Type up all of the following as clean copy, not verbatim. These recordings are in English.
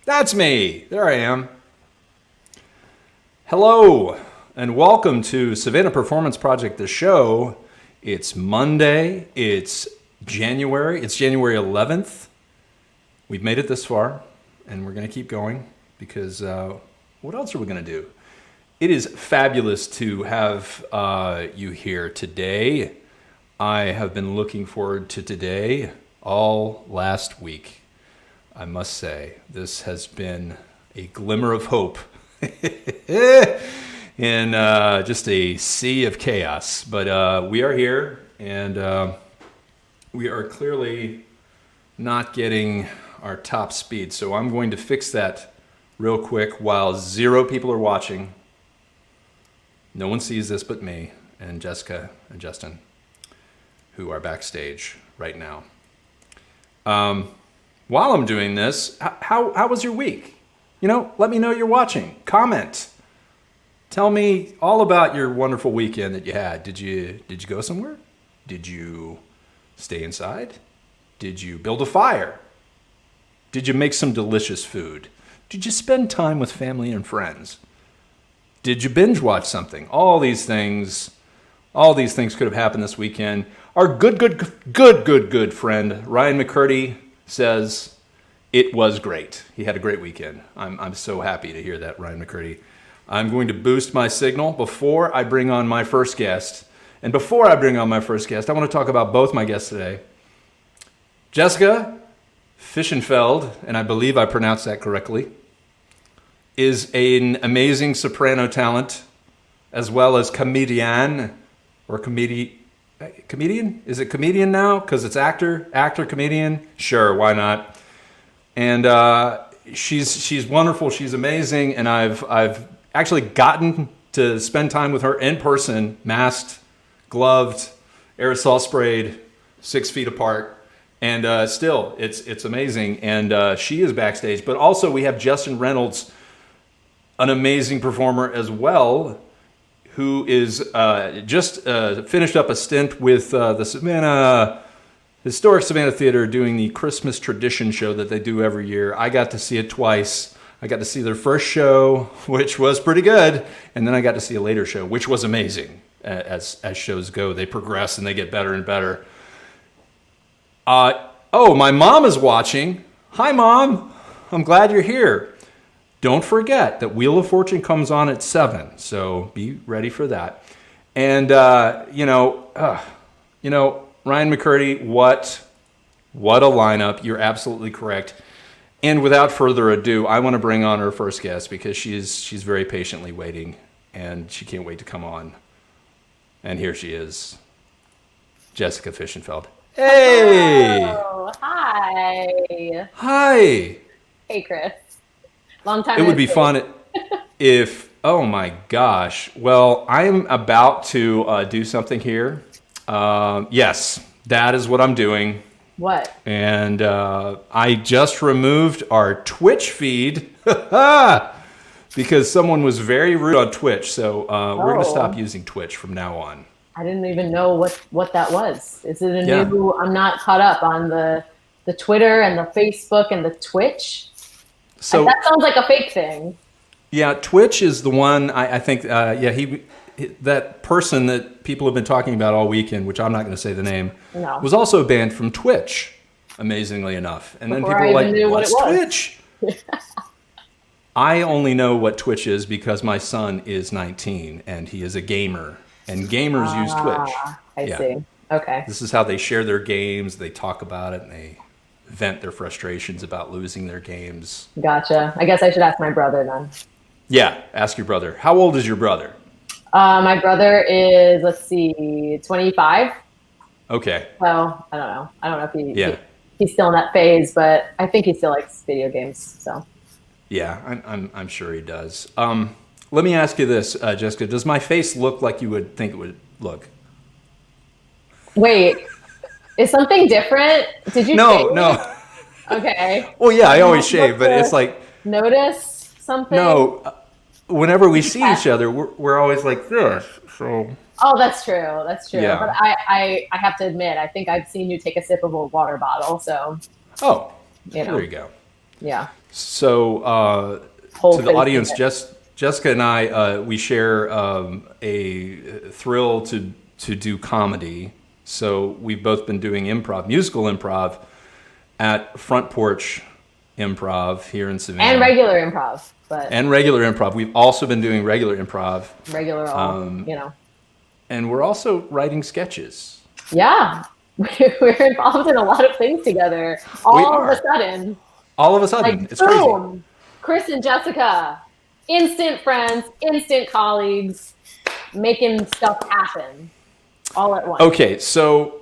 That's me. There I am. Hello, and welcome to Savannah Performance Project, the show. It's Monday. It's January. It's January 11th. We've made it this far, and we're going to keep going because what else are we going to do? It is fabulous to have you here today. I have been looking forward to today all last week. I must say, this has been a glimmer of hope in just a sea of chaos. But we are here, and we are clearly not getting our top speed. So I'm going to fix that real quick while 0 people are watching. No one sees this but me and Jessica and Justin, who are backstage right now. While I'm doing this, how was your week? Let me know you're watching. Comment. Tell me all about your wonderful weekend that you had. Did you go somewhere? Did you stay inside? Did you build a fire? Did you make some delicious food? Did you spend time with family and friends? Did you binge watch something? All these things could have happened this weekend. Our good friend Ryan McCurdy says it was great. He had a great weekend. I'm so happy to hear that, Ryan McCurdy. I'm going to boost my signal before I bring on my first guest. And before I bring on my first guest, I want to talk about both my guests today. Jessica Fishenfeld, and I believe I pronounced that correctly, is an amazing soprano talent, as well as comedian. Is it comedian now? Because it's actor, comedian. Sure, why not? And she's wonderful. She's amazing, and I've actually gotten to spend time with her in person, masked, gloved, aerosol sprayed, 6 feet apart. And still, it's amazing. And she is backstage. But also we have Justin Reynolds, an amazing performer as well, who is just finished up a stint with the Historic Savannah Theater doing the Christmas tradition show that they do every year. I got to see it twice. I got to see their first show, which was pretty good. And then I got to see a later show, which was amazing. As shows go, they progress and they get better and better. My mom is watching. Hi, Mom. I'm glad you're here. Don't forget that Wheel of Fortune comes on at 7, so be ready for that. And Ryan McCurdy, what a lineup! You're absolutely correct. And without further ado, I want to bring on our first guest because she's very patiently waiting, and she can't wait to come on. And here she is, Jessica Fishenfeld. Hey! Oh, hi. Hi. Hey, Chris. Long time. It would be fun if, oh my gosh. Well, I'm about to do something here. Yes, that is what I'm doing. What? And I just removed our Twitch feed because someone was very rude on Twitch. So we're going to stop using Twitch from now on. I didn't even know what that was. Is it a new? I'm not caught up on the Twitter and the Facebook and the Twitch. So that sounds like a fake thing. Yeah, Twitch is the one. I think. That person that people have been talking about all weekend, which I'm not going to say the name, was also banned from Twitch. Amazingly enough, and then people were like, "What's Twitch?" I only know what Twitch is because my son is 19 and he is a gamer. And gamers use Twitch. I see. Okay. This is how they share their games. They talk about it and they vent their frustrations about losing their games. Gotcha. I guess I should ask my brother then. Yeah, ask your brother. How old is your brother? My brother is, 25. Okay. Well, I don't know. I don't know if he's still in that phase, but I think he still likes video games. So. Yeah, I'm sure he does. Let me ask you this, Jessica. Does my face look like you would think it would look? Wait, is something different? Did you shave? No. Okay. Well, yeah, I always shave, but it's like... Notice something? No, whenever we see each other, we're always like this, so... Oh, that's true. That's true. Yeah. But I have to admit, I think I've seen you take a sip of a water bottle, so... Oh, there you go. Yeah. So to the audience, Jessica and I, we share a thrill to do comedy. So we've both been doing improv, musical improv, at Front Porch Improv here in Savannah. And regular improv. And regular improv. We've also been doing regular improv. And we're also writing sketches. Yeah. We're involved in a lot of things together. All of a sudden. Like, it's boom, crazy. Chris and Jessica, instant friends, instant colleagues, making stuff happen all at once. Okay, so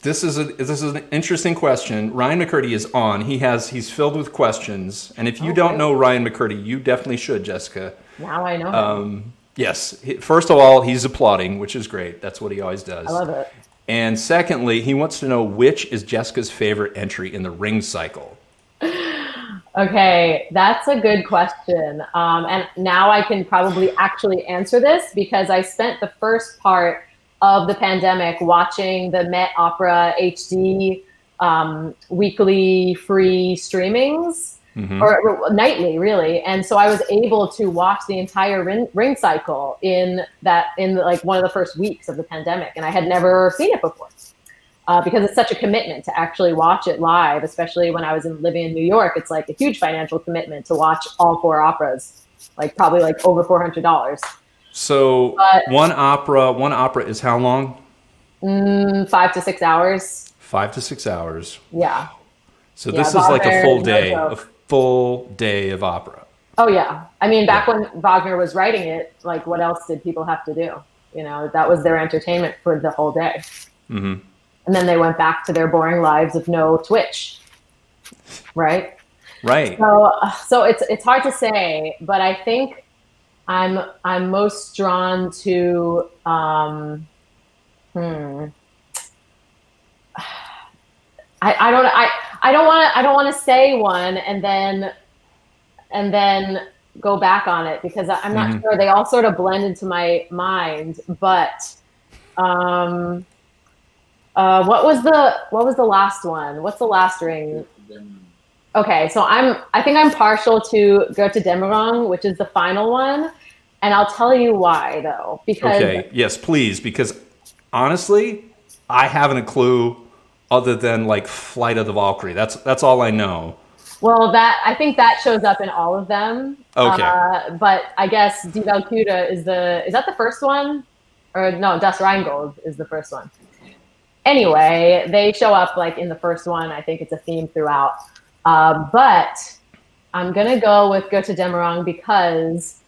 this is an interesting question. Ryan McCurdy is on. He's filled with questions, and if you don't know Ryan McCurdy, you definitely should, Jessica. Now I know him. Yes. First of all, he's applauding, which is great. That's what he always does. I love it. And secondly, he wants to know which is Jessica's favorite entry in the ring cycle. Okay, that's a good question. And now I can probably actually answer this because I spent the first part of the pandemic watching the Met Opera HD weekly free streamings, or nightly, really. And so I was able to watch the entire ring cycle in like one of the first weeks of the pandemic, and I had never seen it before. Because it's such a commitment to actually watch it live, especially when I was living in New York. It's like a huge financial commitment to watch all 4 operas, like probably like over $400. So one opera is how long? 5 to 6 hours. 5 to 6 hours. Yeah. So this is like a full day of opera. Oh yeah. I mean, back when Wagner was writing it, like what else did people have to do? You know, that was their entertainment for the whole day. Mm-hmm. And then they went back to their boring lives of no Twitch, right? Right. So it's hard to say, but I think I'm most drawn to I don't want to say one and then go back on it because I'm not sure. They all sort of blend into my mind, but. What was the last one? What's the last ring? Okay, so I think I'm partial to Götterdämmerung, which is the final one, and I'll tell you why though. Because yes, please, because honestly, I haven't a clue other than like Flight of the Valkyrie. That's all I know. Well, I think that shows up in all of them. Okay. But I guess Die Walküre is that the first one? Or no, Das Rheingold is the first one. Anyway, they show up like in the first one. I think it's a theme throughout. But I'm going to go with Götterdämmerung because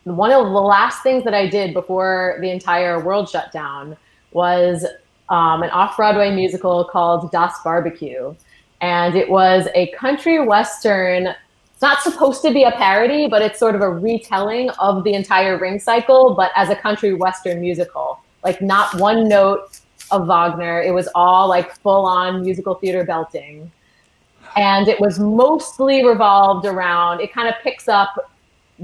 one of the last things that I did before the entire world shut down was an off-Broadway musical called Das Barbecü. And it was a country western. It's not supposed to be a parody, but it's sort of a retelling of the entire ring cycle, but as a country western musical. Like not one note of Wagner. It was all like full-on musical theater belting. And it was mostly revolved around, it kind of picks up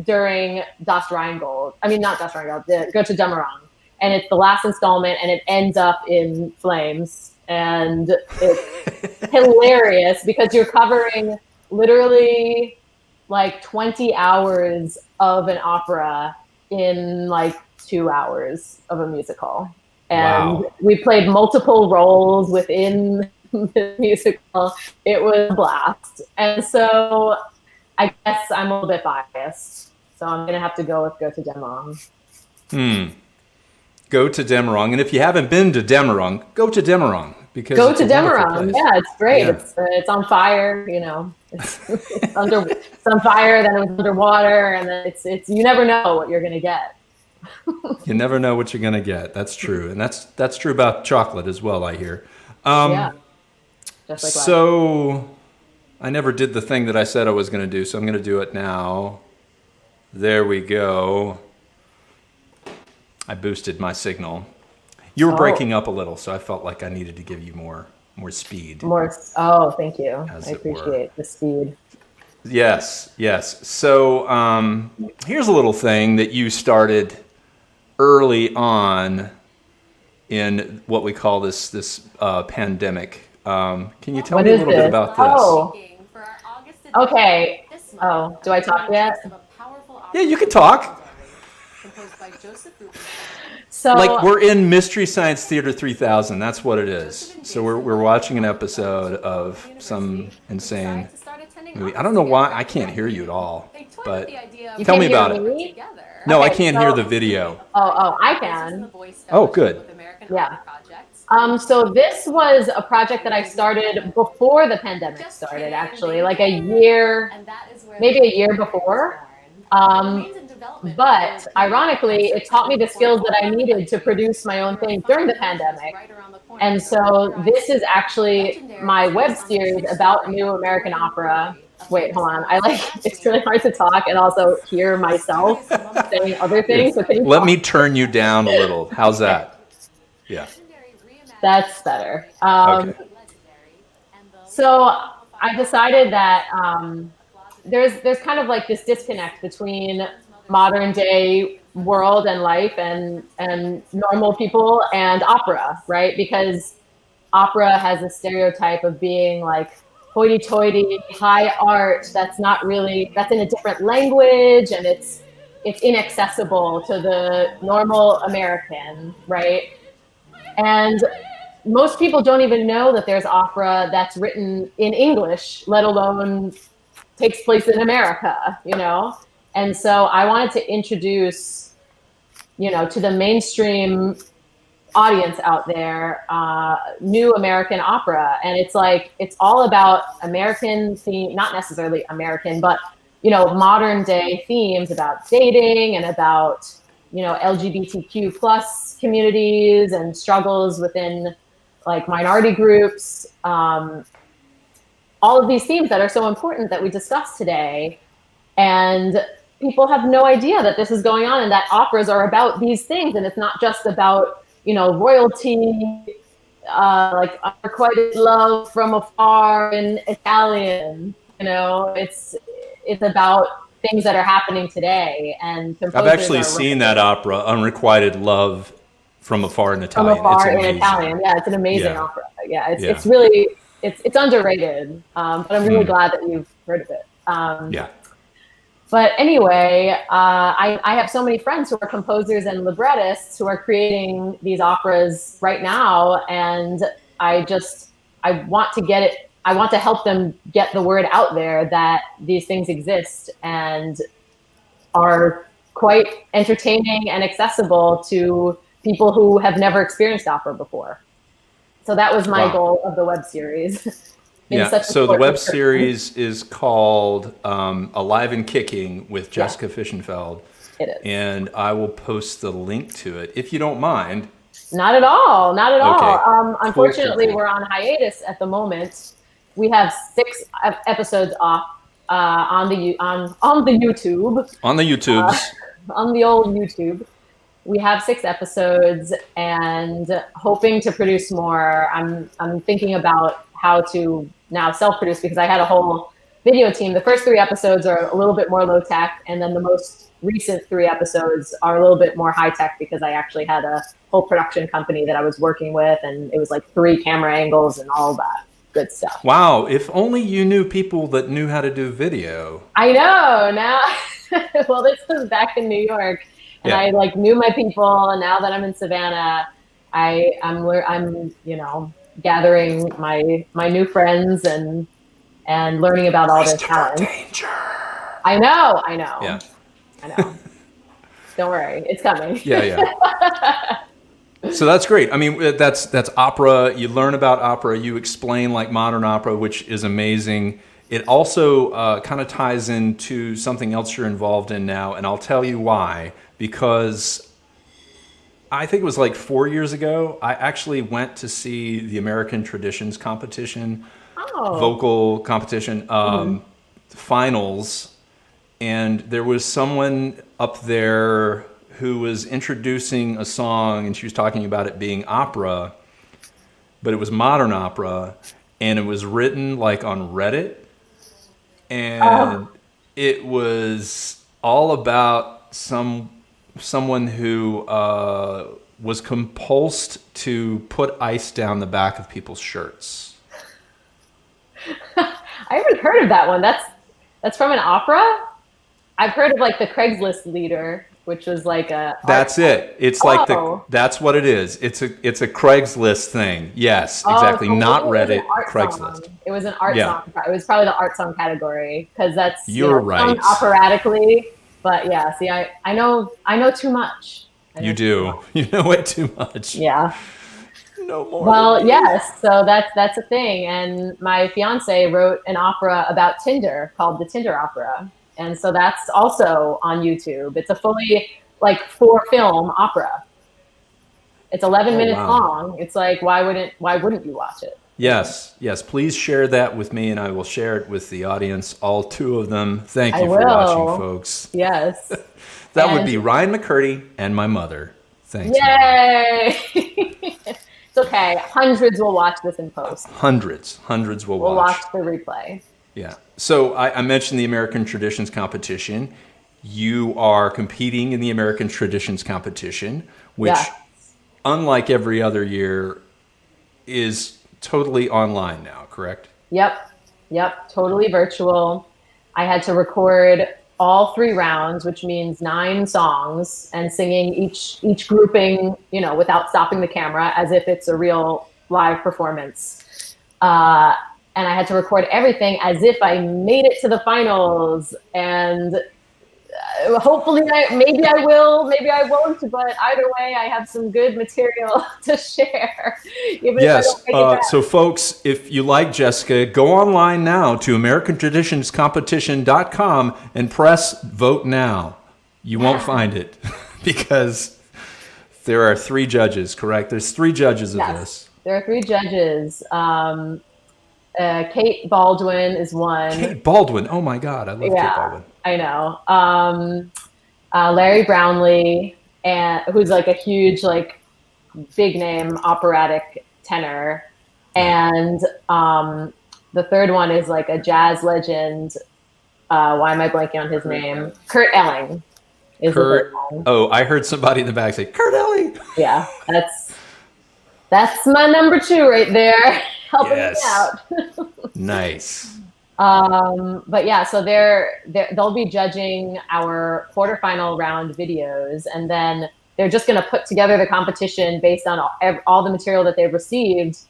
during Das Rheingold. I mean, not Das Rheingold, the Götterdämmerung. And it's the last installment and it ends up in flames. And it's hilarious because you're covering literally like 20 hours of an opera in like 2 hours of a musical. And we played multiple roles within the musical. It was a blast. And so I guess I'm a little bit biased. So I'm going to have to go with Götterdämmerung. Götterdämmerung. And if you haven't been to Dämmerung, go to Dämmerung. Because Götterdämmerung. Yeah, it's great. Yeah. It's on fire, you know. It's on fire, then it was underwater, and then it's you never know what you're going to get. You never know what you're going to get. That's true. And that's true about chocolate as well, I hear. Yeah. Just like so I never did the thing that I said I was going to do, so I'm going to do it now. There we go. I boosted my signal. You were breaking up a little, so I felt like I needed to give you more speed. Thank you. I appreciate the speed. Yes. So here's a little thing that you started early on in what we call this pandemic. Can you tell me a little bit about this? Okay. Oh, do I talk yet? Yeah, you can talk. So Like we're in Mystery Science Theater 3000. That's what it is. So we're watching an episode of some insane movie. I don't know why I can't hear you at all, but you tell can me hear about it. me? No, I Okay, can't hear the video. Oh, I can. Oh, good. Yeah. So this was a project that I started before the pandemic started, actually, like a year, maybe a year before. But ironically, it taught me the skills that I needed to produce my own thing during the pandemic. And so this is actually my web series about new American opera. Wait, hold on. It's really hard to talk and also hear myself saying other things. So Let me turn you down a little. How's that? Yeah. That's better. Okay. So I decided that there's kind of like this disconnect between modern day world and life and normal people and opera, right? Because opera has a stereotype of being like hoity-toity, high art that's in a different language, and it's inaccessible to the normal American, right? And most people don't even know that there's opera that's written in English, let alone takes place in America, And so I wanted to introduce, to the mainstream audience out there, new American opera. And it's all about American theme, not necessarily American, but, modern day themes about dating and about, LGBTQ plus communities and struggles within like minority groups, all of these themes that are so important that we discussed today. And people have no idea that this is going on and that operas are about these things. And it's not just about, royalty, like unrequited love from afar in Italian, it's about things that are happening today. And I've actually seen that opera, Unrequited Love from Afar in Italian. From Afar in Italian. Yeah, it's an amazing opera. Yeah, it's really, it's underrated. But I'm really glad that you've heard of it. Yeah. But anyway, I have so many friends who are composers and librettists who are creating these operas right now. And I want to help them get the word out there that these things exist and are quite entertaining and accessible to people who have never experienced opera before. So that was my goal of the web series. So the web series is called Alive and Kicking with Jessica Fishenfeld. It is. And I will post the link to it, if you don't mind. Not at all. Not at all. Okay. Unfortunately, Cool. we're on hiatus at the moment. We have 6 episodes off on the YouTube. On the YouTubes. On the old YouTube. We have 6 episodes and hoping to produce more. I'm thinking about how to now self-produce because I had a whole video team. The first 3 episodes are a little bit more low tech, and then the most recent 3 episodes are a little bit more high tech because I actually had a whole production company that I was working with, and it was like 3 camera angles and all that good stuff. Wow, if only you knew people that knew how to do video. I know now. Well, this was back in New York, and I knew my people, and now that I'm in Savannah, I'm gathering my new friends and learning about all this talent. Danger. I know. Yeah. I know. Don't worry, it's coming. Yeah. So that's great. I mean, that's opera. You learn about opera. You explain like modern opera, which is amazing. It also kind of ties into something else you're involved in now, and I'll tell you why. Because I think it was like 4 years ago, I actually went to see the American Traditions competition, vocal competition, finals, and there was someone up there who was introducing a song, and she was talking about it being opera, but it was modern opera, and it was written like on Reddit, and it was all about someone who was compulsed to put ice down the back of people's shirts. I haven't heard of that one. That's That's from an opera? I've heard of like the Craigslist leader, which was like a That's it. It's like that's what it is. It's a Craigslist thing. Yes, exactly. So Not maybe it was an Reddit, art Craigslist. song. It was an art song. It was probably the art song category because that's You're right. sung operatically. But yeah, see, I know too much. You do. You know way too much. Yeah. No more. Well, yes. So that's a thing. And my fiance wrote an opera about Tinder called the Tinder Opera. And so that's also on YouTube. It's a fully like 4-film opera. It's 11 minutes long. It's like, why wouldn't you watch it? Yes. Please share that with me, and I will share it with the audience, all 2 of them. Thank you for watching, folks. Yes. That would be Ryan McCurdy and my mother. Thanks. Yay! It's okay. Hundreds will watch this in post. Hundreds will watch. We'll watch the replay. Yeah. So I mentioned the American Traditions competition. You are competing in the American Traditions competition, which, unlike every other year, is totally online now, correct? Yep. Totally virtual. I had to record all 3 rounds, which means 9 songs, and singing each grouping, without stopping the camera, as if it's a real live performance. And I had to record everything as if I made it to the finals. And hopefully, maybe I will, maybe I won't. But either way, I have some good material to share. Yes. So, folks, if you like Jessica, go online now to AmericanTraditionsCompetition.com and press Vote Now. You won't find it because there are 3 judges, correct? There's 3 judges of this. There are 3 judges. Kate Baldwin is one. Kate Baldwin. Oh my God, I love Kate Baldwin. I know. Larry Brownlee, who's like a huge, like, big name operatic tenor, and the third one is like a jazz legend. Why am I blanking on his name? Kurt Elling. I heard somebody in the back say Kurt Elling. Yeah, that's my number 2 right there. Helping me out. Nice. But yeah, so they'll be judging our quarterfinal round videos, and then they're just going to put together the competition based on all the material that they've received.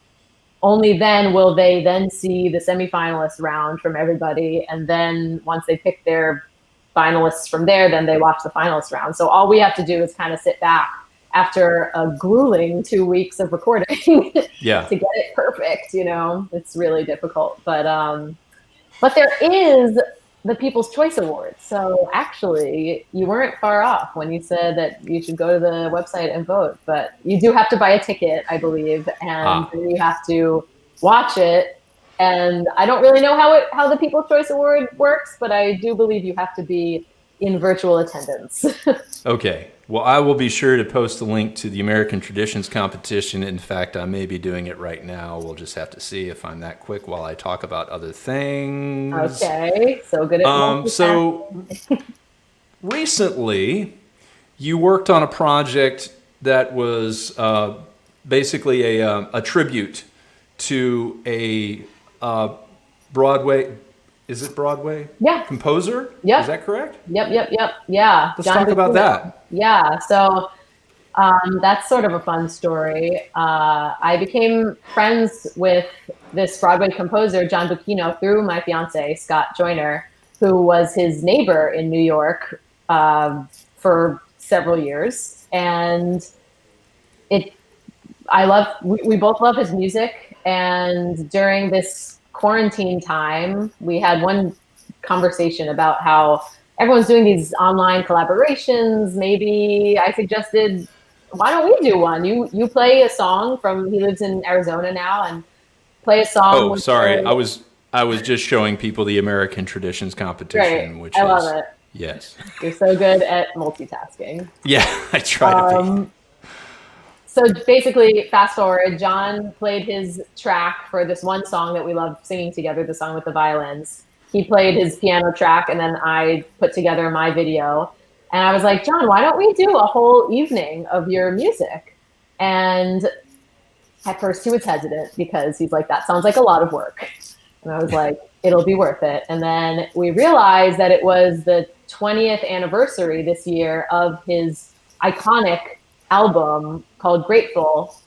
Only then will they then see the semifinalist round from everybody, and then once they pick their finalists from there, then they watch the finalist round. So all we have to do is kind of sit back after a grueling 2 weeks of recording to get it perfect. It's really difficult, but there is the People's Choice Award. So actually you weren't far off when you said that you should go to the website and vote, but you do have to buy a ticket, I believe. And you have to watch it. And I don't really know how the People's Choice Award works, but I do believe you have to be in virtual attendance. Okay. Well, I will be sure to post a link to the American Traditions competition. In fact, I may be doing it right now. We'll just have to see if I'm that quick while I talk about other things. Okay. So good at So recently, you worked on a project that was basically a tribute to a Broadway. Is it Broadway? Yeah. Composer? Yep. Is that correct? Yep. Yeah. Let's talk about that. Yeah. So that's sort of a fun story. I became friends with this Broadway composer, John Bucchino, through my fiance, Scott Joyner, who was his neighbor in New York for several years. And we both love his music. And during this quarantine time, we had one conversation about how everyone's doing these online collaborations. Maybe I suggested, why don't we do one? You play a song he lives in Arizona now, and play a song. Oh, sorry. I was just showing people the American Traditions competition, Great. which I love it. Yes. You're so good at multitasking. Yeah, I try to be. So basically, fast forward, John played his track for this one song that we love singing together, the song with the violins. He played his piano track, and then I put together my video. And I was like, John, why don't we do a whole evening of your music? And at first he was hesitant because he's like, that sounds like a lot of work. And I was like, it'll be worth it. And then we realized that it was the 20th anniversary this year of his iconic album called Grateful.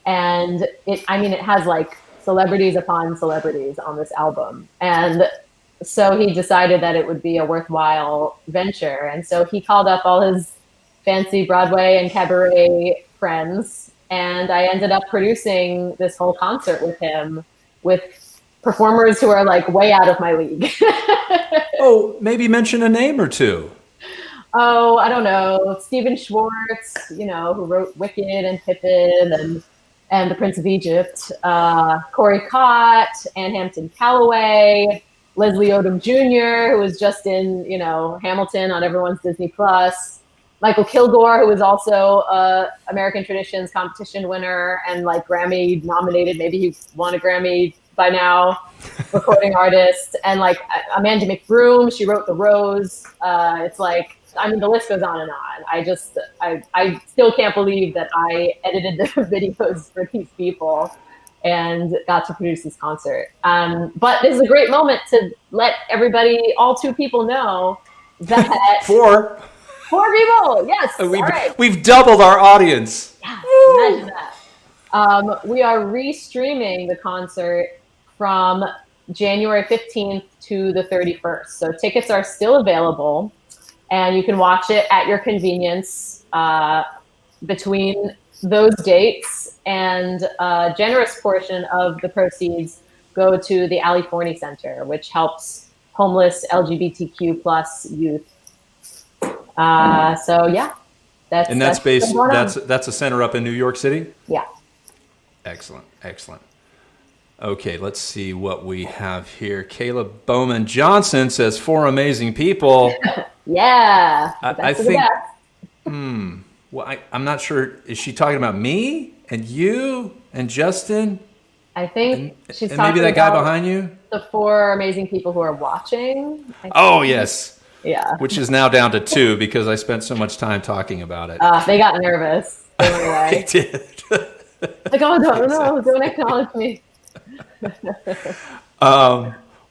And it has like celebrities upon celebrities on this album. And so he decided that it would be a worthwhile venture. And so he called up all his fancy Broadway and cabaret friends. And I ended up producing this whole concert with him with performers who are like way out of my league. Oh, maybe mention a name or two. Oh, I don't know. Stephen Schwartz, who wrote Wicked and Pippin and The Prince of Egypt. Corey Cott, Ann Hampton Callaway, Leslie Odom Jr., who was just in, Hamilton on everyone's Disney Plus. Michael Kilgore, who was also a American Traditions competition winner and like Grammy nominated. Maybe he won a Grammy by now. Recording artist. And like Amanda McBroom, she wrote The Rose. It's like, the list goes on and on. I still can't believe that I edited the videos for these people and got to produce this concert. But this is a great moment to let everybody, all two people, know that Four people, yes. All right. We've doubled our audience. Yeah, imagine that. We are restreaming the concert from January 15th to the 31st. So tickets are still available. And you can watch it at your convenience between those dates. And a generous portion of the proceeds go to the Ali Forney Center, which helps homeless LGBTQ plus youth. So yeah, that's based. That's a center up in New York City. Yeah. Excellent. Okay, let's see what we have here. Caleb Bowman Johnson says 4 amazing people. Yeah, I think. Well, I'm not sure. Is she talking about me and you and Justin? I think she's and talking maybe that guy about behind you. The 4 amazing people who are watching. Oh yes. Yeah. Which is now down to 2 because I spent so much time talking about it. They got nervous. They went away. They did. Like, oh no, don't acknowledge me.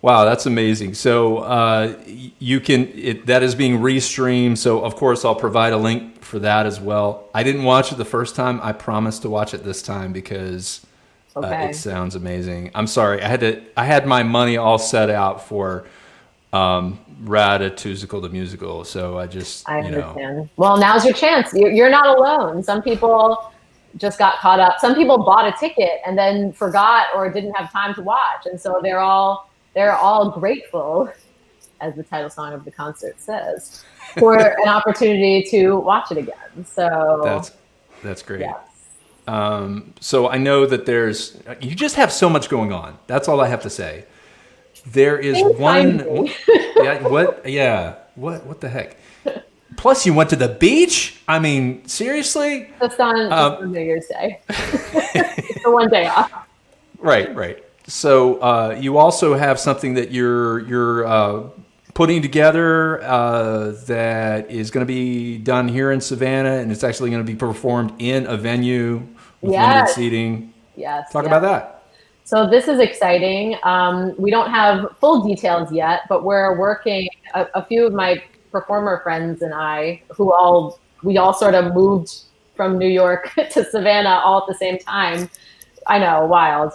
Wow, that's amazing. So that is being restreamed. So of course I'll provide a link for that as well. I didn't watch it the first time. I promised to watch it this time because it sounds amazing. I'm sorry. I had my money all set out for Ratatouille the musical. So I understand. Well, now's your chance. You're not alone. Some people just got caught up. Some people bought a ticket and then forgot or didn't have time to watch, and so they're all grateful, as the title song of the concert says, for an opportunity to watch it again. So that's great. Yes. So I know that you just have so much going on. That's all I have to say. There is one. What the heck? Plus, you went to the beach? I mean, seriously? That's on New Year's Day. It's the one day off. Right. So you also have something that you're putting together that is going to be done here in Savannah, and it's actually going to be performed in a venue with limited seating. Yes. Talk about that. So this is exciting. We don't have full details yet, but we're working. A few of my performer friends and I, we all sort of moved from New York to Savannah all at the same time. I know, wild.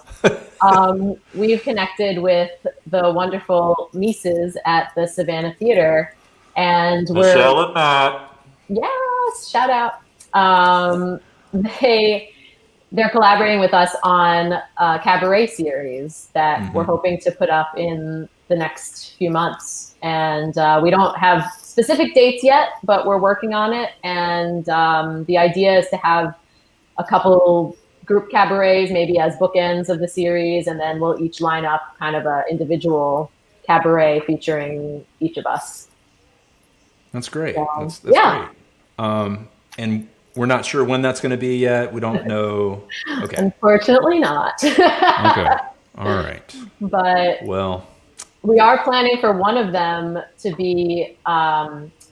We've connected with the wonderful Mises at the Savannah Theater, and Michelle and Matt. Yes, shout out. They're collaborating with us on a cabaret series that we're hoping to put up in the next few months. And we don't have specific dates yet, but we're working on it. And the idea is to have a couple group cabarets, maybe as bookends of the series, and then we'll each line up kind of an individual cabaret featuring each of us. That's great. So, that's great. And we're not sure when that's going to be yet. We don't know. Okay. Unfortunately not. Okay. All right. But we are planning for one of them to be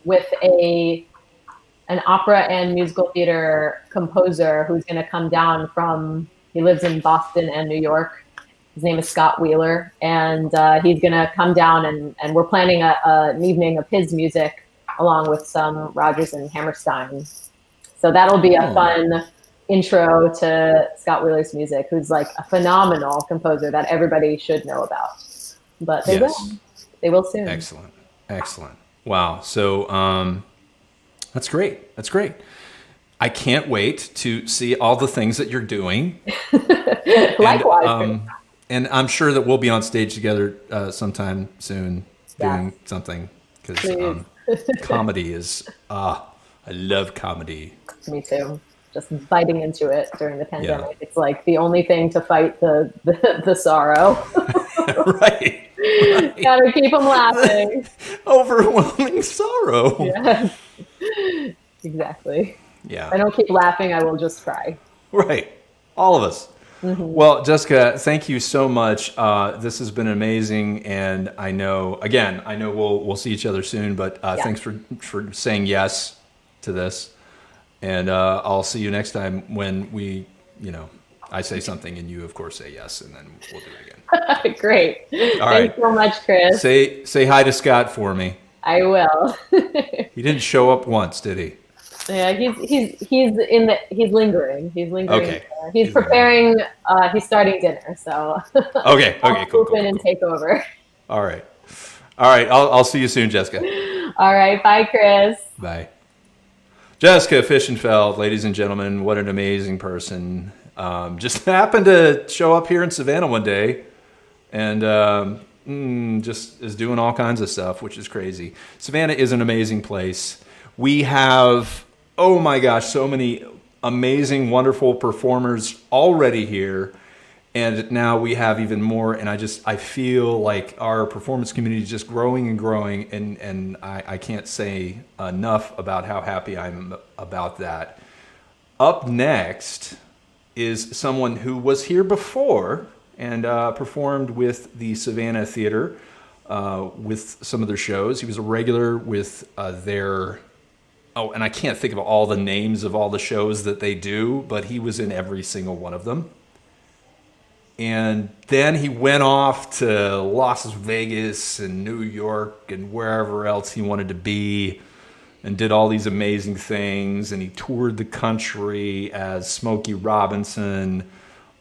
with an opera and musical theater composer who's going to come down he lives in Boston and New York, His name is Scott Wheeler, and he's going to come down, and we're planning an evening of his music along with some Rodgers and Hammerstein. So that'll be a fun intro to Scott Wheeler's music, who's like a phenomenal composer that everybody should know about. But they will. They will soon. Excellent. Wow. So that's great. That's great. I can't wait to see all the things that you're doing. Likewise. And I'm sure that we'll be on stage together sometime soon doing something, because comedy is, I love comedy. Me too. Just biting into it during the pandemic. Yeah. It's like the only thing to fight the sorrow. Right. Gotta keep them laughing. Overwhelming sorrow. Yes. Exactly. Yeah. If I don't keep laughing, I will just cry. Right. All of us. Mm-hmm. Well, Jessica, thank you so much. This has been amazing, and I know we'll see each other soon. But thanks for saying yes to this, and I'll see you next time when I say something and you, of course, say yes, and then we'll do it again. Great. All right. Thanks so much, Chris. Say hi to Scott for me. I will. He didn't show up once, did he? Yeah, he's lingering. He's lingering. Okay. He's preparing. He's starting dinner, so. Okay. Cool. And take over. All right. I'll see you soon, Jessica. All right. Bye, Chris. Bye. Jessica Fishenfeld, ladies and gentlemen, what an amazing person. Just happened to show up here in Savannah one day, and just is doing all kinds of stuff, which is crazy. Savannah is an amazing place. We have, oh my gosh, so many amazing, wonderful performers already here. And now we have even more. And I feel like our performance community is just growing and growing. And I can't say enough about how happy I am about that. Up next is someone who was here before and performed with the Savannah Theater with some of their shows. He was a regular with and I can't think of all the names of all the shows that they do, but he was in every single one of them. And then he went off to Las Vegas and New York and wherever else he wanted to be and did all these amazing things. And he toured the country as Smokey Robinson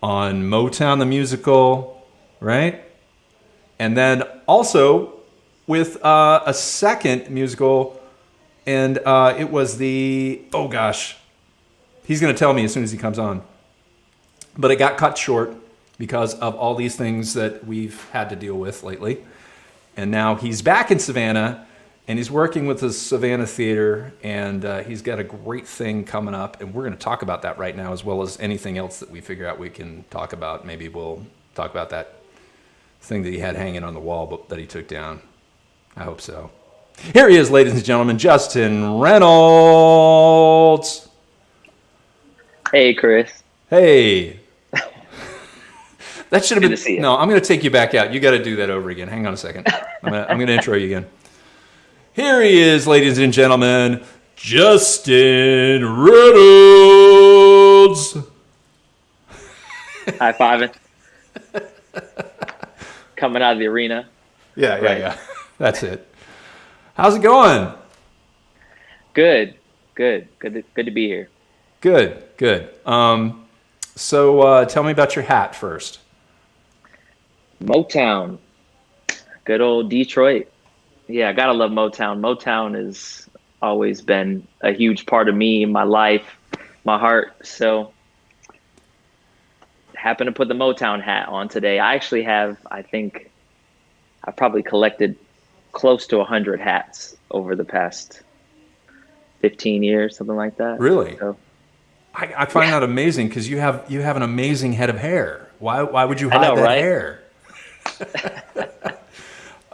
on Motown the Musical, right? And then also with a second musical, and it was he's going to tell me as soon as he comes on. But it got cut short because of all these things that we've had to deal with lately. And now he's back in Savannah, and he's working with the Savannah Theater, and he's got a great thing coming up, and we're going to talk about that right now, as well as anything else that we figure out we can talk about. Maybe we'll talk about that thing that he had hanging on the wall but that he took down. I hope so. Here he is, ladies and gentlemen, Justin Reynolds. Hey, Chris. Hey. That should have Good been. to see you. No, I'm going to take you back out. You got to do that over again. Hang on a second. I'm going to intro you again. Here he is, ladies and gentlemen, Justin Reynolds. High fiving. Coming out of the arena. Yeah. That's it. How's it going? Good to be here. Good. So tell me about your hat first. Motown. Good old Detroit. Yeah, I gotta love Motown. Motown has always been a huge part of me, my life, my heart. So happened to put the Motown hat on today. I actually have, I think, I've probably collected close to 100 hats over the past 15 years, something like that. Really? So, I find that amazing because you have an amazing head of hair. Why would you hide that right? hair?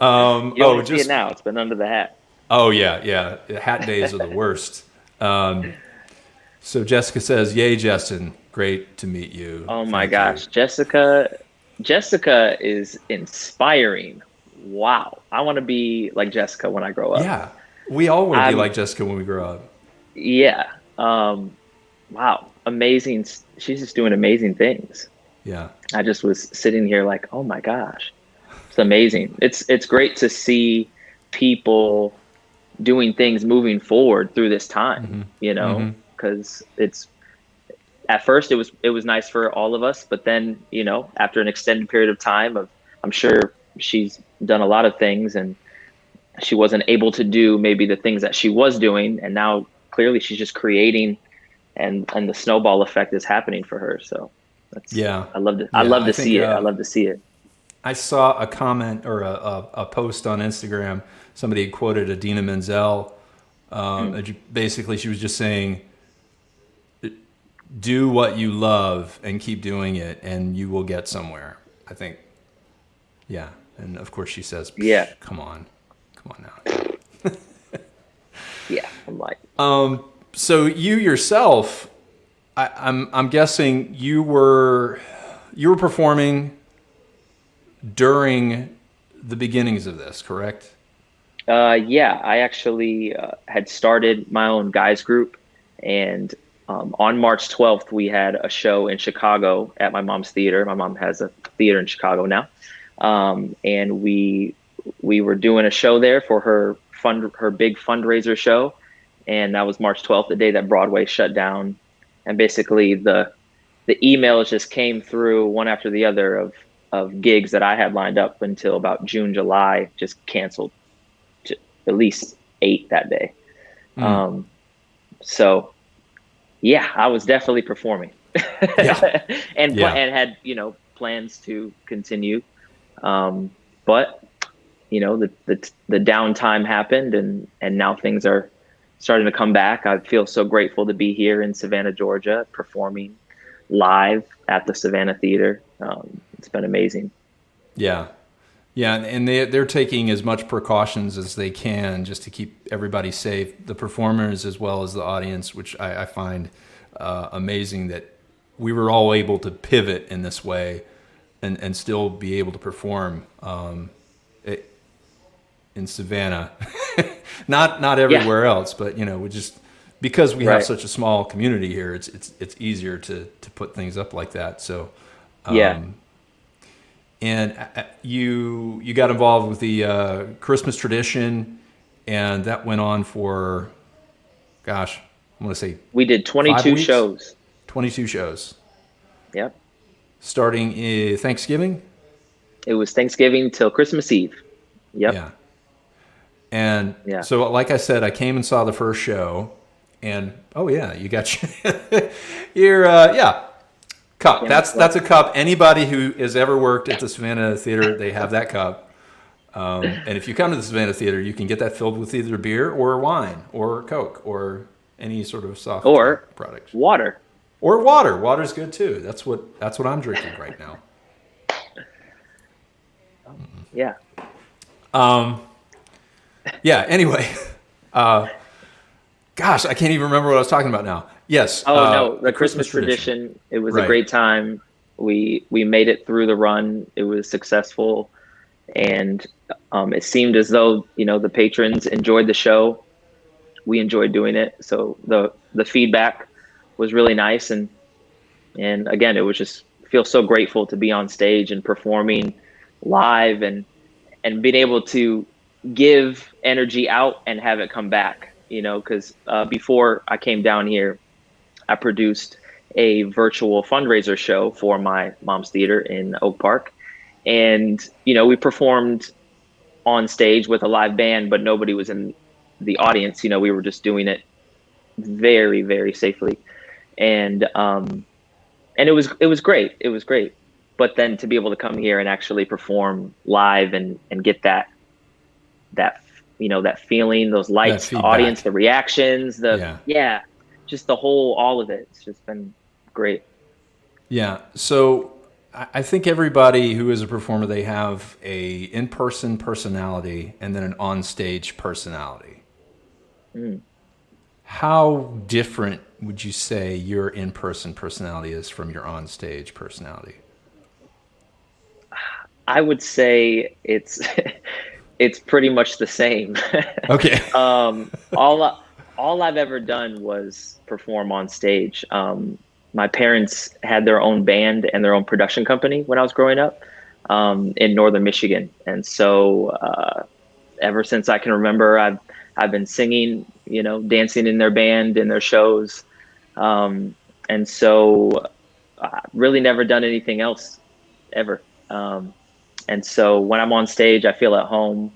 You don't see it now. It's been under the hat. Oh yeah. Hat days are the worst. So Jessica says, "Yay, Justin! Great to meet you." Oh my gosh, Jessica is inspiring. Wow, I want to be like Jessica when I grow up. Yeah, we all want to be like Jessica when we grow up. Yeah. Wow, amazing. She's just doing amazing things. Yeah. I just was sitting here like, oh my gosh, it's amazing. It's great to see people doing things moving forward through this time, because it's, at first it was nice for all of us, but then, after an extended period of time I'm sure she's done a lot of things and she wasn't able to do maybe the things that she was doing. And now clearly she's just creating, and the snowball effect is happening for her. So I love to, see it. I love to see it. I saw a comment or a post on Instagram. Somebody had quoted Idina Menzel. Basically, she was just saying, do what you love and keep doing it, and you will get somewhere. I think, yeah. And of course, she says, yeah, come on now. Yeah, I'm like, so you yourself, I'm guessing you were performing during the beginnings of this, correct? Yeah, I actually had started my own guys group, and on March 12th, we had a show in Chicago at my mom's theater. My mom has a theater in Chicago now. And we were doing a show there for her big fundraiser show. And that was March 12th, the day that Broadway shut down. And basically the emails just came through one after the other of gigs that I had lined up until about June, July, just canceled, at least 8 that day. So yeah, I was definitely performing. Yeah. and had, plans to continue. But the downtime happened, and now things are starting to come back. I feel so grateful to be here in Savannah, Georgia, performing live at the Savannah Theater. It's been amazing. Yeah. Yeah, and they're taking as much precautions as they can just to keep everybody safe, the performers as well as the audience, which I find amazing that we were all able to pivot in this way and still be able to perform in Savannah. not everywhere else, but we just, because we have such a small community here, it's easier to put things up like that. So and you got involved with the Christmas tradition, and that went on for, gosh, I'm going to say we did 22 shows. 22 shows. Yep. Starting Thanksgiving? It was Thanksgiving till Christmas Eve. Yep. Yeah. And so, like I said, I came and saw the first show, and you got your cup. Yeah, that's a cup. Anybody who has ever worked at the Savannah Theater, they have that cup. And if you come to the Savannah Theater, you can get that filled with either beer or wine or Coke or any sort of soft product. Water. Or water. Water's good too. That's what I'm drinking right now. Yeah. Yeah. Anyway, gosh, I can't even remember what I was talking about now. Yes. No, the Christmas tradition. It was a great time. We made it through the run. It was successful, and it seemed as though the patrons enjoyed the show. We enjoyed doing it, so the feedback was really nice, and again, it was just feel so grateful to be on stage and performing live and being able to give energy out and have it come back. Because before I came down here, I produced a virtual fundraiser show for my mom's theater in Oak Park. And, we performed on stage with a live band, but nobody was in the audience. We were just doing it very, very safely. And it was great. It was great. But then to be able to come here and actually perform live and get that feeling, those lights, the audience, the reactions, just all of it. It's just been great. Yeah. So I think everybody who is a performer, they have a in-person personality and then an on-stage personality. How different would you say your in-person personality is from your on-stage personality? I would say it's pretty much the same. Okay. All I've ever done was perform on stage. my parents had their own band and their own production company when I was growing up in northern Michigan. And so ever since I can remember, I've been singing, dancing in their band, in their shows. And so really never done anything else ever. And so when I'm on stage, I feel at home,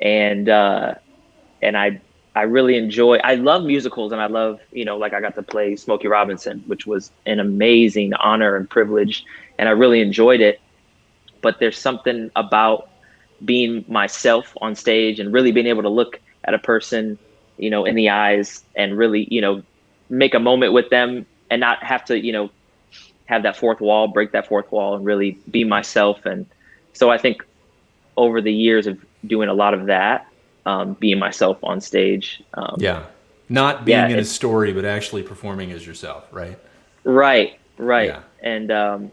and I really enjoy, I love musicals, and I love, like I got to play Smokey Robinson, which was an amazing honor and privilege, and I really enjoyed it. But there's something about being myself on stage and really being able to look at a person, in the eyes and really, make a moment with them and not have to, have that fourth wall, break that fourth wall, and really be myself. And so I think over the years of doing a lot of that, being myself on stage. Not being in a story, but actually performing as yourself, right? Right. Yeah. And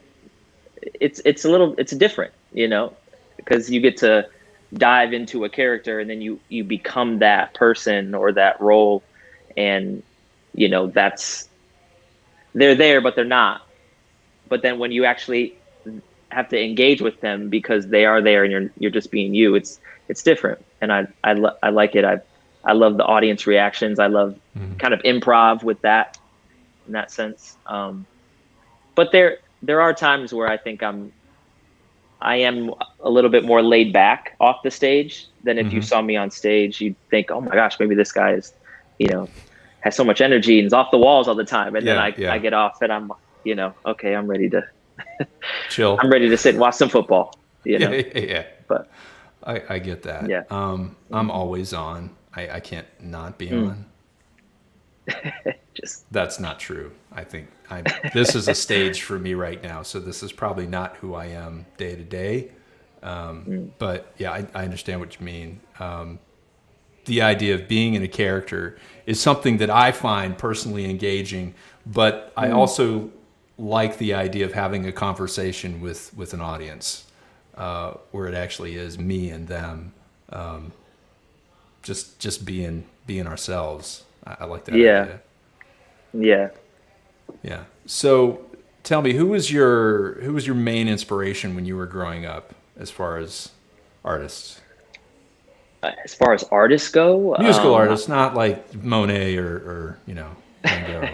it's different, because you get to dive into a character and then you become that person or that role, and they're there, but they're not. But then when you actually have to engage with them because they are there and you're just being you, it's different. And I like it. I love the audience reactions. I love kind of improv with that, in that sense. But there are times where I think I am a little bit more laid back off the stage than if you saw me on stage. You'd think, oh my gosh, maybe this guy is, has so much energy and is off the walls all the time. And then I get off and I'm, okay, I'm ready to chill. I'm ready to sit and watch some football. Yeah. But I get that. Yeah. I'm always on. I can't not be on. That's not true. I think this is a stage for me right now. So this is probably not who I am day to day. But yeah, I understand what you mean. The idea of being in a character is something that I find personally engaging, but I also like the idea of having a conversation with an audience, where it actually is me and them, just being ourselves. I like that idea. Yeah. So tell me, who was your main inspiration when you were growing up, as far as artists? As far as artists go, musical artists, not like Monet or Van Gogh.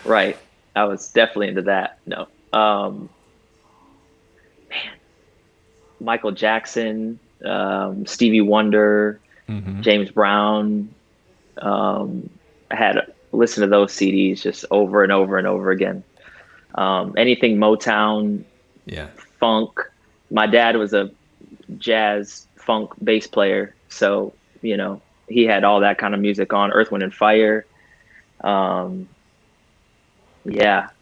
Right. I was definitely into that. No. Michael Jackson, Stevie Wonder, James Brown. I had listened to those CDs just over and over and over again. Anything Motown, funk. My dad was a jazz funk bass player, so he had all that kind of music on. Earth, Wind and Fire. Well,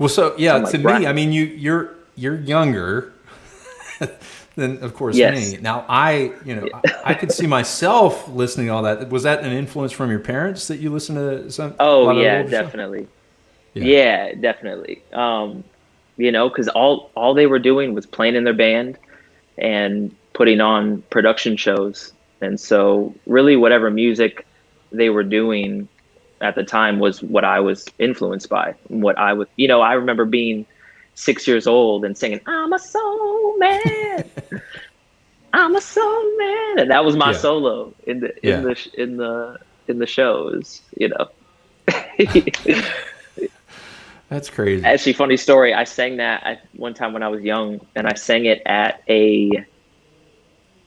so to me, I mean, you're younger than, of course, me. Now, I could see myself listening to all that. Was that an influence from your parents that you listened to some? Oh yeah, definitely. Yeah, definitely. Because all they were doing was playing in their band and putting on production shows, and so really whatever music they were doing at the time was what I was influenced by. What I was, I remember being 6 years old and singing, "I'm a soul man, I'm a soul man," and that was my solo in the shows. That's crazy. Actually, funny story. I sang that one time when I was young, and I sang it at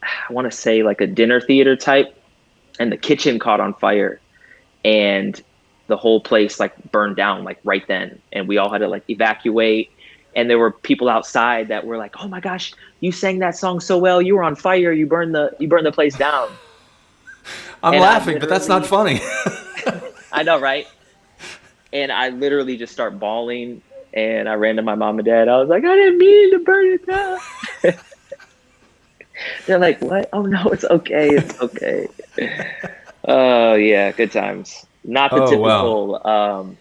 I want to say like a dinner theater type, and the kitchen caught on fire, and the whole place like burned down like right then, and we all had to like evacuate. And there were people outside that were like, "Oh my gosh, you sang that song so well. You were on fire. You burned the place down." I'm laughing, but that's not funny. I know, right? And I literally just start bawling, and I ran to my mom and dad. I was like, "I didn't mean to burn it down." They're like, "What? Oh no, it's okay. It's okay." Oh yeah, good times. Not the typical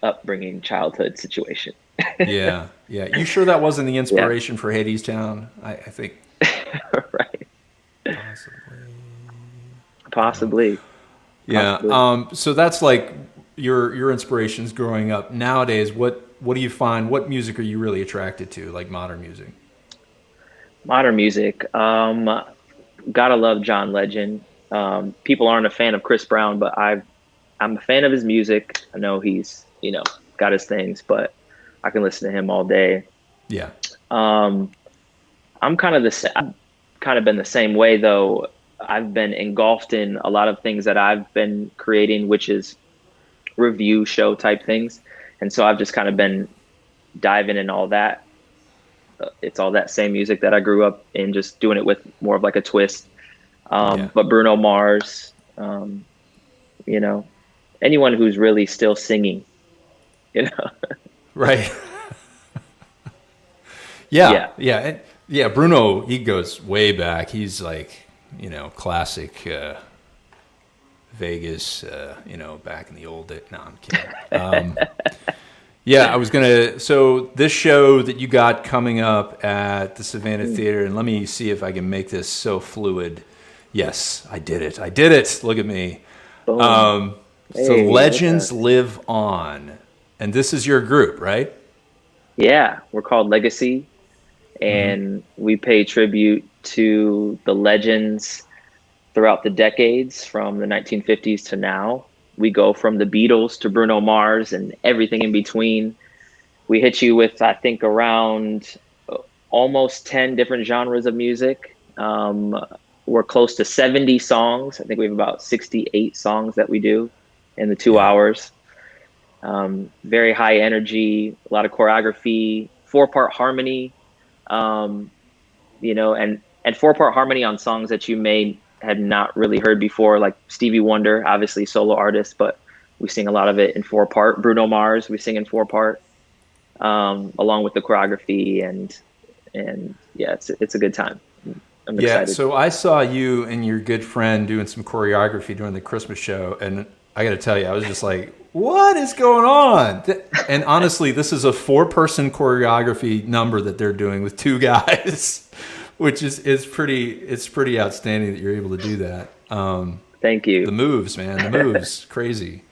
upbringing, childhood situation. Yeah. You sure that wasn't the inspiration for Hadestown? I think. Right. Possibly. Yeah. So that's like your inspirations growing up nowadays, what do you find? What music are you really attracted to, like modern music? Modern music. Gotta love John Legend. People aren't a fan of Chris Brown, but I'm a fan of his music. I know he's, got his things, but I can listen to him all day. Yeah. I've kind of been the same way though. I've been engulfed in a lot of things that I've been creating, which is review show type things. And so I've just kind of been diving in all that. It's all that same music that I grew up in, just doing it with more of like a twist. But Bruno Mars, anyone who's really still singing, Right. Yeah. Bruno, he goes way back. He's like, classic Vegas, back in the old days. No, I'm kidding. I was so this show that you got coming up at the Savannah Theater, and let me see if I can make this so fluid. Yes, I did it. Look at me. So Legends Live On. And this is your group, right? Yeah, we're called Legacy, and we pay tribute to the legends throughout the decades from the 1950s to now. We go from the Beatles to Bruno Mars and everything in between. We hit you with, I think, around almost 10 different genres of music. We're close to 70 songs. I think we have about 68 songs that we do in the 2 hours. Very high energy, a lot of choreography, 4-part harmony, and 4-part harmony on songs that you may had not really heard before, like Stevie Wonder, obviously solo artist, but we sing a lot of it in 4-part. Bruno Mars, we sing in 4-part, along with the choreography, and it's a good time. I'm excited. Yeah, so I saw you and your good friend doing some choreography during the Christmas show, and I got to tell you, I was just like, what is going on? And honestly, this is a 4-person choreography number that they're doing with 2 guys, which is pretty outstanding that you're able to do that. Thank you. The moves, man, the moves, crazy.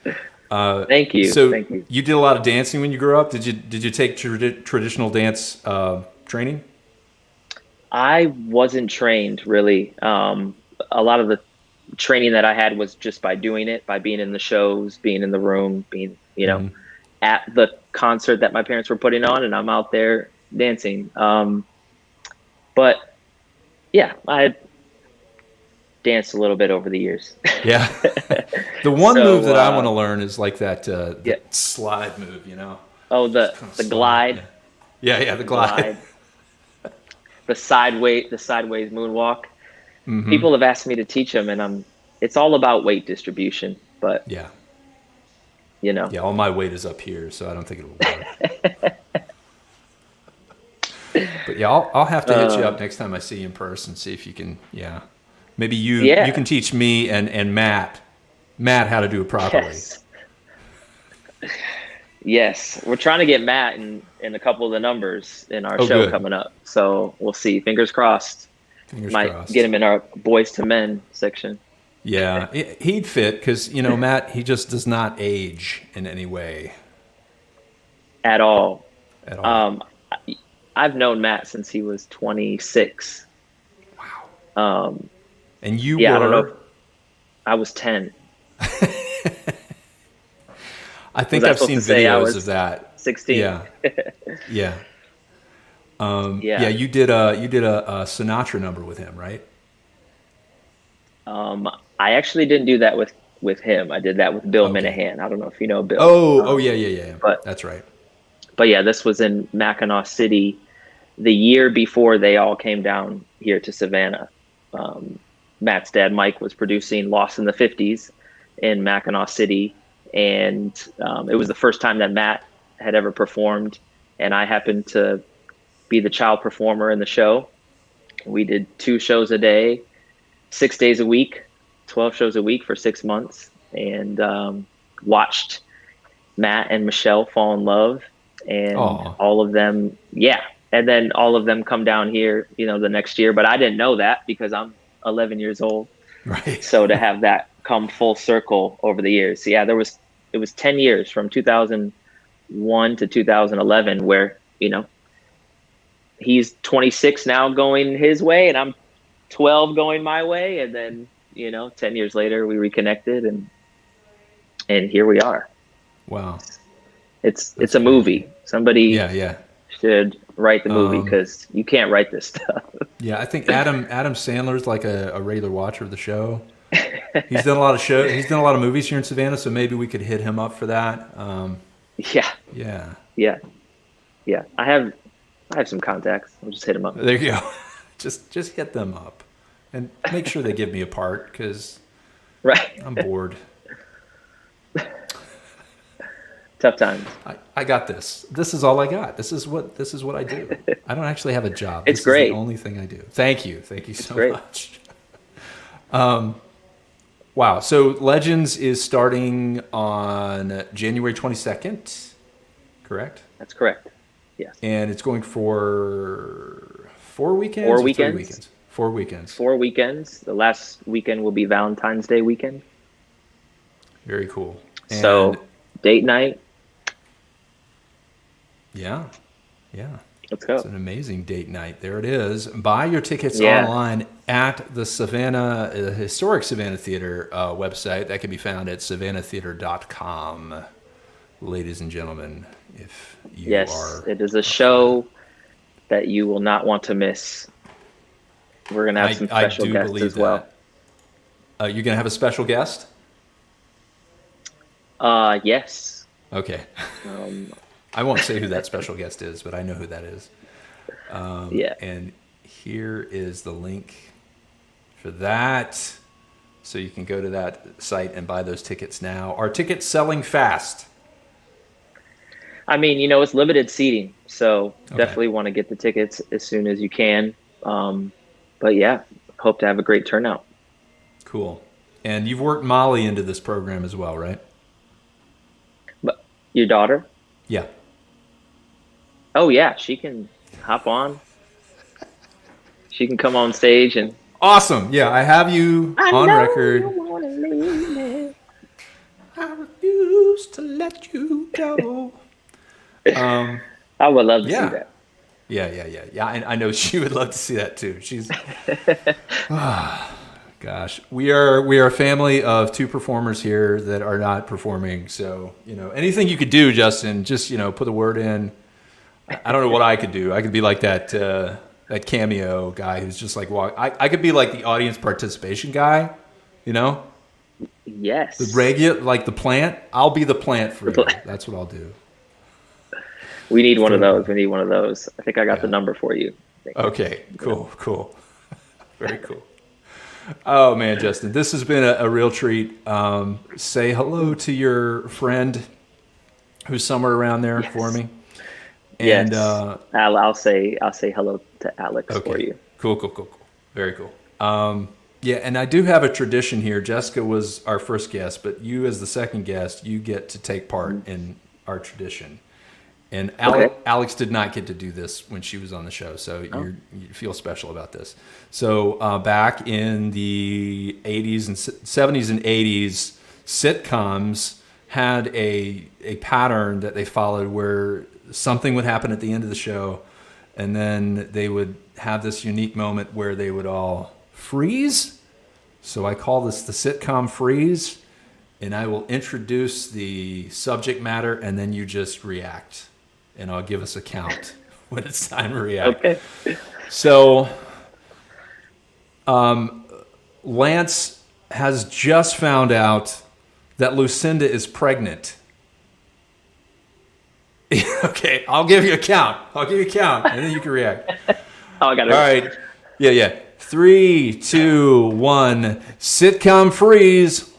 Thank you. So Thank you. You did a lot of dancing when you grew up. Did you take traditional dance training? I wasn't trained really. A lot of the training that I had was just by doing it, by being in the shows, being in the room, being, at the concert that my parents were putting on, and I'm out there dancing. But yeah, I danced a little bit over the years. Yeah. The one move that I want to learn is like that slide move, Oh, the glide. Yeah, the glide. The sideways moonwalk. Mm-hmm. People have asked me to teach them, and it's all about weight distribution, but yeah, all my weight is up here, so I don't think it'll work. But yeah, I'll have to hit you up next time I see you in person, see if you can, maybe you can teach me and Matt how to do it properly. Yes, we're trying to get Matt in a couple of the numbers in our show coming up, so we'll see. Fingers crossed. Might get him in our Boys to Men section. Yeah, he'd fit because, Matt, he just does not age in any way. At all. I've known Matt since he was 26. Wow. And you were? I don't know. I was 10. I think I've seen videos of that. 16. Yeah. Yeah. You did a Sinatra number with him, right? I actually didn't do that with him. I did that with Bill Minahan. I don't know if you know Bill. Yeah. But that's right. But yeah, this was in Mackinac City the year before they all came down here to Savannah. Matt's dad, Mike, was producing Lost in the 50s in Mackinac City. And it was the first time that Matt had ever performed. And I happened to be the child performer in the show. We did 2 shows a day, 6 days a week, 12 shows a week for 6 months, and watched Matt and Michelle fall in love, and all of them, and then all of them come down here, the next year. But I didn't know that because I'm 11 years old. Right. So to have that come full circle over the years. So yeah, there was it was 10 years from 2001 to 2011 where, he's 26 now going his way and I'm 12 going my way. And then, 10 years later we reconnected and here we are. Wow. It's a movie. Somebody should write the movie because you can't write this stuff. Yeah, I think Adam Sandler's like a regular watcher of the show. He's done a lot of shows. He's done a lot of movies here in Savannah, so maybe we could hit him up for that. Yeah. I have some contacts. I'll just hit him up. There you go. just hit them up, and make sure they give me a part because I'm bored. Tough times. I got this. This is all I got. This is what I do. I don't actually have a job. It's this great. Is the only thing I do. Thank you so great. much. Wow. So Legends is starting on January 22nd, correct? That's correct. Yes. And it's going for 4 weekends? 4 or 3 weekends. weekends? 4 weekends. 4 weekends. The last weekend will be Valentine's Day weekend. Very cool. So date night. Yeah. Let's go. It's an amazing date night. There it is. Buy your tickets online at the Savannah, Historic Savannah Theater website. That can be found at savannahtheater.com. Ladies and gentlemen, if you are... it is a show that you will not want to miss. We're going to have some special guests as well. You're going to have a special guest? Yes. Okay. I won't say who that special guest is, but I know who that is. And here is the link for that. So you can go to that site and buy those tickets now. Are tickets selling fast? I mean, it's limited seating. So definitely want to get the tickets as soon as you can. But yeah, hope to have a great turnout. Cool. And you've worked Molly into this program as well, right? But your daughter? Yeah. Oh yeah, she can hop on. She can come on stage and. Awesome. Yeah, I have you on record. I refuse to let you go. I would love to see that. Yeah. I know she would love to see that too. She's. Gosh, we are a family of 2 performers here that are not performing. So anything you could do, Justin, just put the word in. I don't know what I could do. I could be like that cameo guy who's just like I could be like the audience participation guy, Yes. The plant. I'll be the plant for you. That's what I'll do. We need one of those. I think I got the number for you. Okay. Cool. Very cool. Oh man, Justin, this has been a real treat. Say hello to your friend who's somewhere around there for me. And I'll say hello to Alex for you. Cool. Very cool. And I do have a tradition here. Jessica was our first guest, but you as the second guest, you get to take part in our tradition. And Alex did not get to do this when she was on the show, so you feel special about this. So back in the 80s and 70s and 80s, sitcoms had a pattern that they followed where something would happen at the end of the show, and then they would have this unique moment where they would all freeze. So I call this the sitcom freeze, and I will introduce the subject matter, and then you just react. And I'll give us a count when it's time to react. Okay. So, Lance has just found out that Lucinda is pregnant. Okay, I'll give you a count, and then you can react. I got it. All right. Yeah. 3, 2, 1. Sitcom freeze.